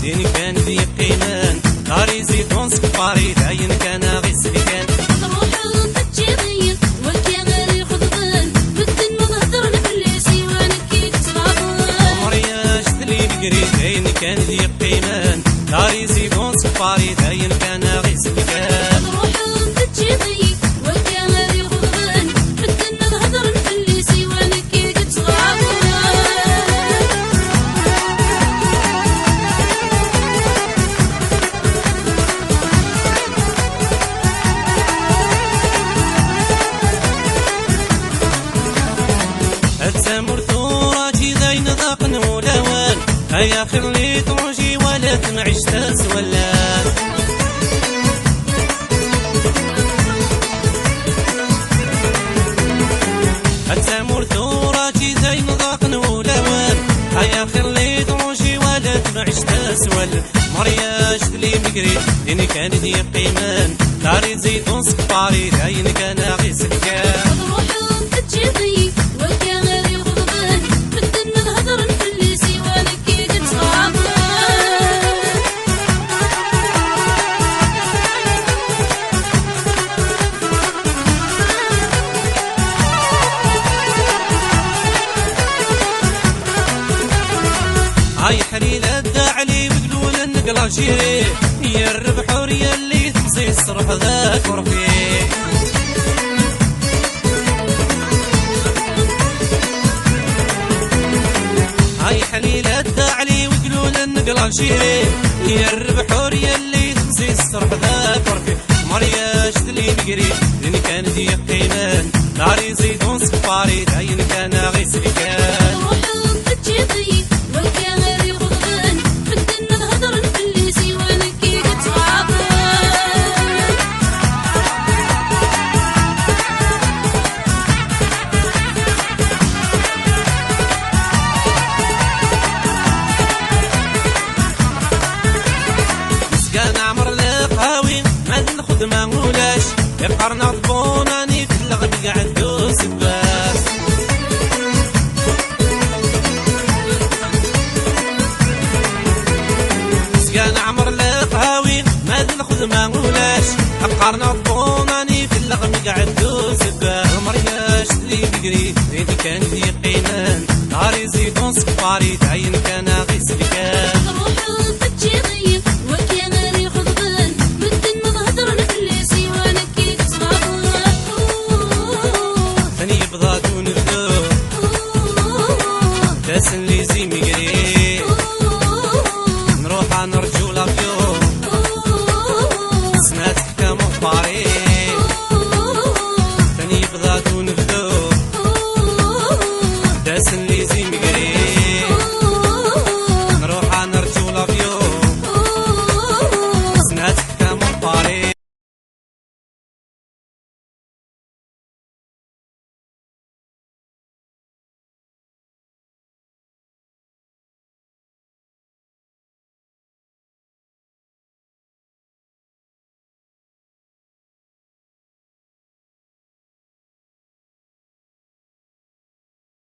دين كان ذي قيمان ناري زيتون سكفاري داين كان غي سلكان تروح تتجيضين والكاميرا يخضبان بدن مظهر نفلسي وانا كي تتغابان مرياش تلي بقري داين كان ذي قيمان ناري زيتون سكفاري داين كان غي سلكان تروح تتجيضين والكاميرا يخضبان بدن مظهر نفلسي وانا كي تتغابان التمر ثوراتي داين ذاق نولوان هيا خير لي تروجي ولا تنعيش تسولان التمر ثوراتي داين ذاق نولوان هيا خير لي تروجي ولا تنعيش تسول مرياش تلي مقري ديني كان ذي قيمان داري زيتون سكفاري داين كان غي سكان تروح تتجيضين والكاميرا يخضبان بدن مظهر نفلسي وانا كي تتغابان هاي حليلة داعلي بقلول النقلة جيري يا الربح وريا اللي تمزي الصرف ذاك ورفيق هاي حليلة داعلي بقلول النقلة جيري يا الربح وريا اللي تمزي الصرف ذاك ورفيق مرياش تلي بقري لين كان ذي قيمان ناري زيتون سكفاري داين كان غي سلكان تروح تتجيضين والكاميرا يخضبان بدن مظهر نفلسي وانا كي تتغابان مسكان عمر القهاوي ما الخدمة مولاش يبقرنا ضبوناني في اللغم قعدو سباس مسكان عمر القهاوي ما الخدمة مولاش يبقرنا ضبوناني في اللغم قعدو سباس مرياش لي بقري إذا كان ذي قيمان ناري زيتون سكفاري داين كان غي سلكان تروح تتجيضين والكاميرا يخضبان بدن مظهر نفلسي وانا كي تتغابان ثاني يبضى دون الذوق تاسن لي زي مقري نروح نرجو لافيو سنات حكام وفاري ثاني يبضى دون الذوق تاسن لي